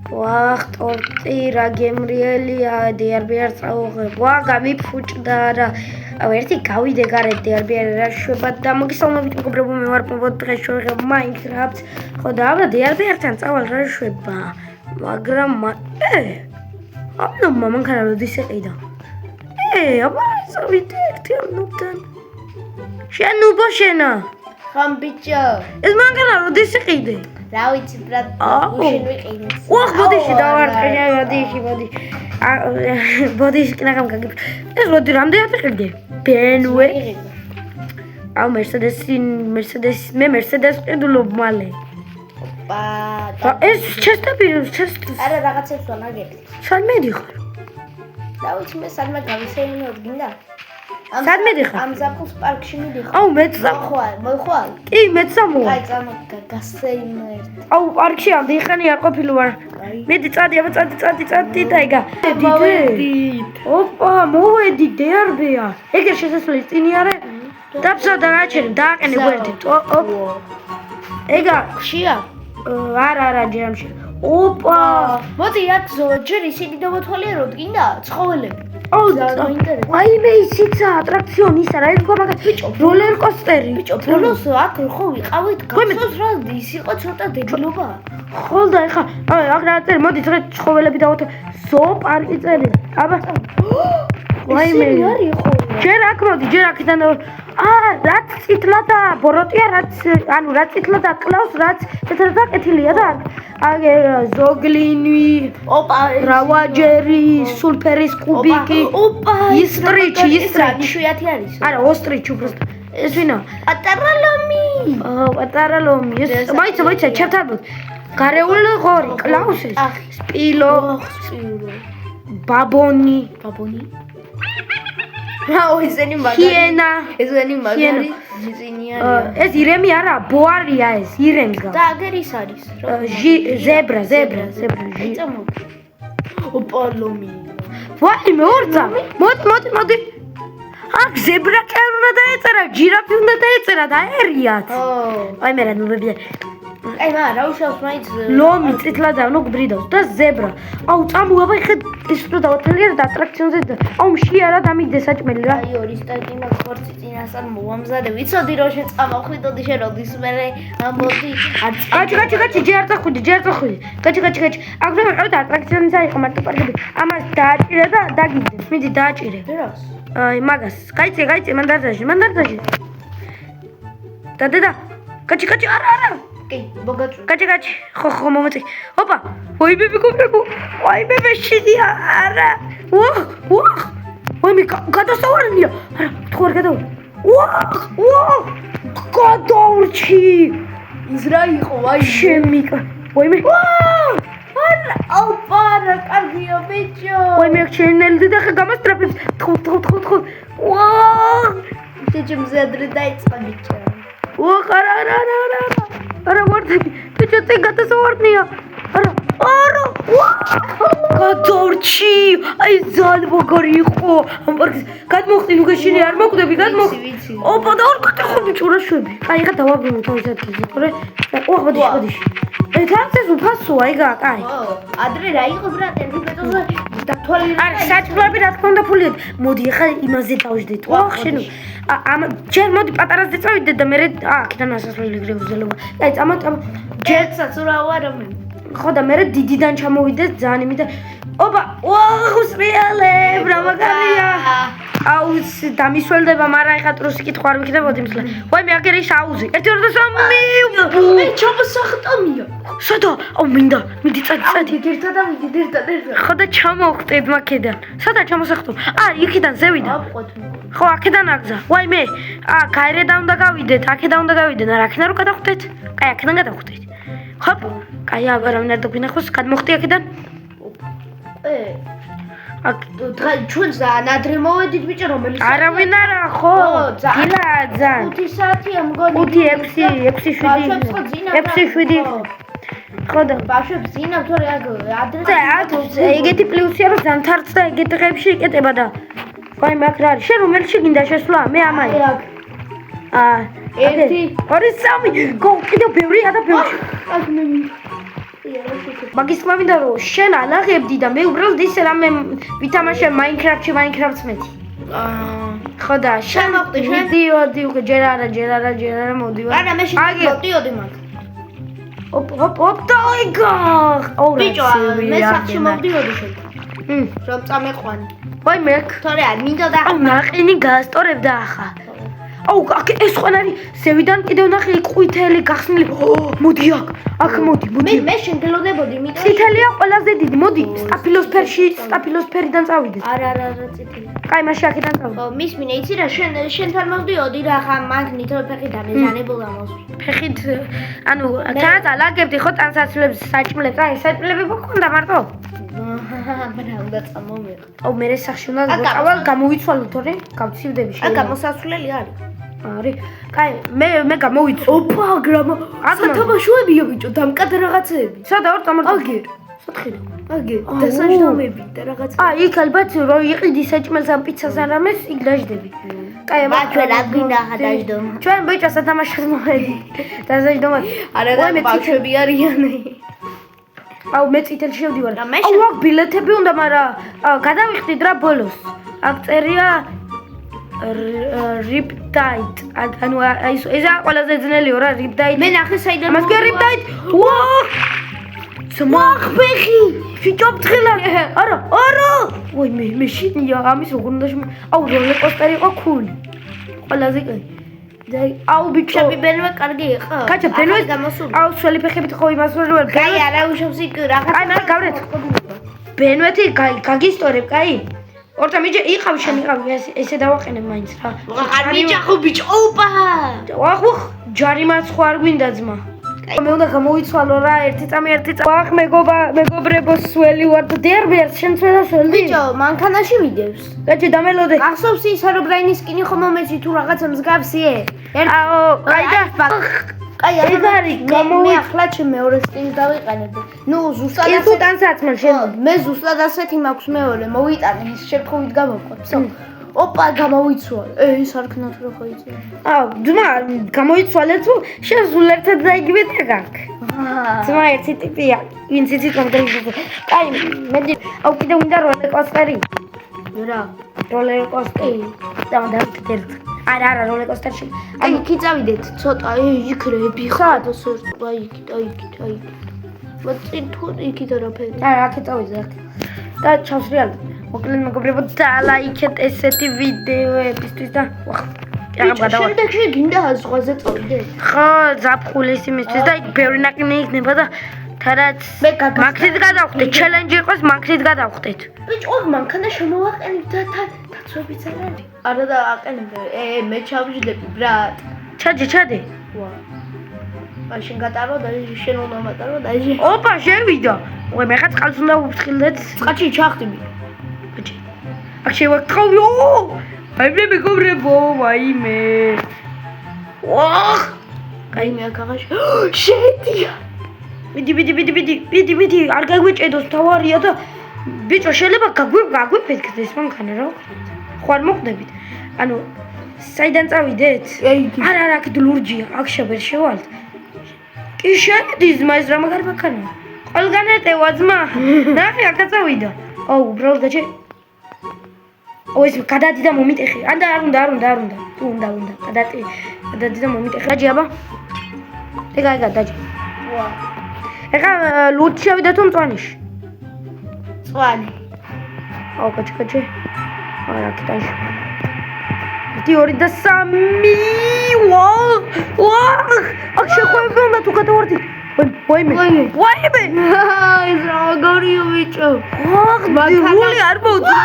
ვახ, ტორტი რა გემრიელია, დიარბიარ წაუღებ. ვა, გამიფუჭდა რა. აუ ერთი გავიდე გარეთ დიარბიარ რა შვება და მოგესალმებით მეგობრებო, მე ვარ პობოთ დღეს შევიღებ Minecraft. ხო და აბა დიარბიართან წავალ რა შვება. მაგრამ აბა მამანქანა როდის ეყიდა. აბა წავიდე ერთი ამ ნუბთან. შენ ნუბო შენა. ხომ ბიჭო. ეს მანქანა როდის ეყიდე? რა ვიცი ბრატ, უშენ ვიყინეს. ვახ, ბოდიში დავარტყე, ბოდიში. ბოდიში კნაგამ გაგიფ. ეს როდი რამდენად ეყიდე? BMW. აუ Mercedes, მე Mercedes ყიდულობ მალე. ოპა. ეს ჩესტები, არა რაღაცებს ვანაგებ. სადმე დიხარ? რა ვიცი მე სადმე გავისეინოთ გინდა? სადმე დიხარ? ამ ზაფხულს პარკში მიდიხარ. აუ მეც მოხვალ. კი მეც ამოვა. აი წამო გასეინო ერთ. აუ პარკში ამ დიხანი არ ყოფილი ვარ. მედი წადი და იგა. მოვედით. ოპა, მოვედი დერბია. ეგერ შესასვლელი წინი არა? დაბზოდა რაჩერი, დააყენე გვერდით. ეგა ხშია? არა, ჯერამში. ოპა, მოდი აქ ჯერ ისინი დავათვალიეროთ გინდა? ცხოველები. აუ, აი მე ისიცა ატრაქციონი ისა რა ეთქვა მაგას ბიჭო, როლერ კოსტერი. ბიჭო, ბოლოს აქ ხო ვიყავით, გახსოვს რა ის იყო ცოტა დეგლობა. ხო და ეხა, აქ რა წერი, მოდი დღეს ცხოველები დავათავ. ზოოპარკი წერი. აბა. ვაიმე. ჯერ აქ მოდი, ჯერ აქიდან რაც წითლა და ბოროტია, რაც წითლა და კლავს, რაც თეთრად აკეთილია და აგე ზოგლინი, ოპა, რავაჯერი, სულფერის კუბიკი, ისტრიჩი, შვიათი არის. არა, ოსტრიჩი უბრალოდ. ეს ვინა? პატარა ლომი. პატარა ლომი. ეს მოიცა, ჩავთარბოთ. გარეული ღორი, კლაუსი, სპილო, ბაბონი. რა ისენი მაგარი. ჰიენა. ესენი მაგარი. ზინიარია. ეს ირემი არა, ბოარია ეს, ირემგა. და აგერ ის არის. ზებრა. წამო. ოპა ლომი. ვაიმე ორცა. მოდი. აქ ზებრა კი უნდა დაეწერა, ჯირაფი უნდა დაეწერა და აერიათ. აი მე რა ნუბებია. აი მა რა უშავს მაინც ლომი წითლად ანუ გბრიდავს და ზებრა. აუ წამოვა ხე ის რო დავათვალიერე და ატრაქციონზე და აუ მშიარა დამიდე საჭმელი რა. აი ორი სტატი მაქვს ხორცი წინასწარ მოვამზადე. ვიცოდი რომ შეწამოხვიდოდი შენ როდის მე ამბობდი. გაჩი ჯერ წახვიდი. გაჩი. აქ რომ ყავდა ატრაქციონზე აიყო მარტო პარკები. ამას დააჭირე და დაგიძებს. მიდი დააჭირე. რას? აი მაგას. გაიწე მანდარდაჟი. და. გაჩი არა. კი, ბოგაწუ. გაჩი. ხო, მომწი. ოპა. ვაი მეგობრებო. ვაი მე შედია. არა. ვახ. ვაი გადასავარია. არა, თქვენ გადავა. ვახ. გადავრჩი. ის რა იყო, ვაი შემიკა. ვაი მე. არა, ოპა, რა კარგია ბიჭო. ვაი მე ჩენელი და ხა გამასტრაფებს. თხო. ვახ. ჯეჯემზე ადრე დაიწყა ბიჭო. ვახ, არა ვარდები. ბიჭო, წინ გადასავარდნია. არა. გადავრჩი. აი ზალ მოგარი იყო. ამ პარკს გადმოხდი ნუგეშინი არ მოკვდები, ვიცი. ოპა და ორ კატეხო ბიჭო რა შვები. აი ხა დავაბრუნო თავის ადგილზე, თორე მოდი. ეს უფასოა, იგა, კაი. ადრე რა იყო ბრატ, ერთმეტოზე დათვალიერე. არა, საჭმლები რა თქმა უნდა ფულია. მოდი ხა იმაზე დავждეთ. ვახ შენო. ჯერ მოდი პატარაზე წავიდე და მე აქედან ასასვლელი გრევზელობა. აი წამო. ჯერცაც რა ვარამე. ხო და მე დიდიდან ჩამოვიდე ძალიან იმით და ოპა, უსრიალებ რა მაგარია. აუ დამისველდება, მაგრამ ეხა ტრუსი კითხვა არ ვიქნებოდი მსლა. ვაი მე აგერ ის აუზი. 1 2 3 მე ჩამოსახტამია. სადა? აუ მიდი წადი. ერთად ავიდე. ხო და ჩამოვხტებ მაქედან. სადა ჩამოსახტო? იქიდან ზევიდა. ხო, აქედან აგზა. ვაი მე. გაერედა უნდა გავიდეთ, აქედან უნდა გავიდეთ. არა, აქედან რო გადავხვდეთ? კაი, აქედან გადავხვდეთ. ხოპ. კაი, არავინ არ დაგვინახოს, გადმოხტი აქედან? ჩვენ ძალიან ადრე მოვედით ბიჭო, რომელი საათია? არავინ არა, ხო? დილა ძალიან. 5 საათია მგონი. 5 6 7. ხო და ბავშვებს ძინავ, თორე ადრე და ეგეთი პლუსია რომ ზანთარც და ეგეთ დღეებში იკეტება და ვაი მაგ რა არის? შენ რომელში გინდა შესვლა? მე ამაი. ერთი, 2 3 გო კიდევ ბევრია და ბევრი. აქ მე მაგის თქმა მინდა რომ შენ ანაღებდი და მე უბრალოდ ისე რამე ვითამაშე Minecraft-ში Minecraft-ს მეტი. ხო და შენ მოდიოდი უკვე ჯერ არა მოდიოდი. არა მე შევდიოდი მაგ. ოპ დაიგა. ბიჭო მე სახში მოვდიოდი შენ. რომ წამეყვანი. ვაიმე თორე არ მინდა და ნაყინი გასტორებდა ახლა. აუ ეს ხვანარი ზევიდან კიდევ ნახე ყვითელი გახსნილი. მოდი აქ მოდი. მე შეგელოდებოდი იმიტომ წითელია ყველაზე დიდი. მოდი სტაფილოსფერიდან წავიდეთ. არა წითელი. კაი მაშინ აქედან წავიდეთ. ხო მის მინე იცი რა შენთან მოვდიოდი რა ხა მაგნით ფეხით ამეზანებულა მოსვი. ფეხით ანუ თანაც ალაგებდი ხო ტანსაცმლებს საჭმლებს აი საჭმლები გქონდა მარტო? მარა უნდა წამოვიღო. აუ მე სახში უნდა გავყავალ გამოვიცვალო თორე გავცივდები აი გამოსასვლელი არის. არის. კაი მე გამოვიცვალ. ოპა გრამა. ასა თამაშოებია ბიჭო დამკად რაღაცეები. სადა ვარ წამორდა. აგერ. სათხილო. აგერ. დასაჯდომები და რაღაცა. იქ ალბათ რო იყიდი საჭმელს ამ პიცას ან რამეს იქ დაждები. კაი აბა ჩვენ არ გვინდა დაждდომა. ჩვენ ბიჭო სათამაშოს მოვედი. დასაჯდომა. არა და ბავშვები არიანი. აუ მე წითელ შევდივარ. აუ აქ ბილეთები უნდა, მაგრამ გადავიხდით რა ბოლოს. აქ წერია Riptide. ანუ ესა ყველაზე ძნელიო რა Riptide. მე ნახე საიდან მას კი Riptide. ვაუ! ძმახ ფეხი. ფიჭობ თხილა. არა. ვაი მე შინია ამის როგორ უნდა აუ როლერკოსტერი იყო cool. ყველაზე კაი. აუ ბიჭო ბენვე კარგი იყო? კაჭა ბენვე გამოსული. აუ სველი ფეხებით ხო იმას ვარ. კაი არა უშავს იქ რაღაც. აი მე გავრეთ. ბენვეთი გაგისტორებ, კაი? ორტა მიჯე იყავ შენ იყავ ესე დავაყენებ მაინც რა. არ მიჯახო ბიჭო ოპა. ვახ ჯარიმაც ხო არ გვინდა ძმა. მე უნდა გამოვიცვალო რა ერთი წამი. ვახ მეგობრებო სველი ვარ და დერბერს შენ ცველა სველი. ბიჭო მანქანაში ვიდევს. კაჭი დამელოდე. ახსოვს ის ჰერობრაინის სკინი ხომ მომეცი თუ რაღაცა მსგავსიე? აო აი და კაი ეგარი მე ახლა ჩემ მეორე სტილს დავიყენებ. ნუ ზუსტად ეს უდანსაცმელ შენ. მე ზუსტად ასეთი მაქვს მეორე მოვიტანე ის შეგხოვით გამოვყოთ. ოპა გამოვიცვალე. ეს არ ქნათ რა ხო იცი. აუ ძმა გამოიცვალე თუ შენ სულ ერთად დაიგივე და გაკ. ძმა ერთი ტიპია. ვინც იცით მომდრიგზე. კაი მე აუ კიდე უნდა როლერკოსტერი. რა როლერკოსტერი. დავდეთ. არა როლერკოსტერში. აი იქ წავიდეთ ცოტა იქ რები ხარ სორტ აი იქ. მოწინ თუ იქით არაფერი. არა აქ წავიდე აქ. და ჩავსრიალ. მოკლედ მეგობრებო დალაიქეთ ესეთი ვიდეოებისთვის და ვახ. შემდეგში გინდა ზღვაზე წავიდე. ხო ზაფხულის იმისთვის და იქ ბევრი ნაკინი იქნება და თარაც მაგით გადავხდეთ ჩელენჯი იყოს მაგით გადავხდეთ. ბიჭო მანქანა შემოვაყენებ და დაცვებიც არ არის. არა და აყენებ მე ჩავждები ბრატ. ჩადი. ვა. მაშინ გატარო და შენ უნდა მატარო და ოპა შევიდა. უე მე ხა წყალს უნდა ვუფრთხილდეთ. წყალში ჩახტები. ბიჭი. აქ შევაკავიო. აი მე მეგობრებო ვაიმე. ვახ. კაი მე აქაღაში შედია. მიდი არ გაგვეჭედოს თავარია და ბიჭო შეიძლება გაგვიფეთქდეს მანქანა რა ხო არ მოხდებით ანუ საიდან წავიდეთ არა აქ ლურჯია აქ შევერ შევალთ კი შედი ძმა ეს რა მაგარი მანქანა ყველგან ეტევა ძმა ნახე აქ წავიდა აუ უბრალოდ გაჩე ო ეს გადადი და მომიტეხე ან და არ უნდა თუ უნდა გადადი და მომიტეხე დაჯი აბა ეგა დაჯი ვა ეხა ლურჯი შევიდა თუ მწვანიში მწვანი აუ კაჩი არა კიტაში 1 2 3 ვა აქ შეხვევი უნდა თუ გადავარდი ვაიმე ეს რა გორიო ბიჭო ახ მანქანა არ მოვწვა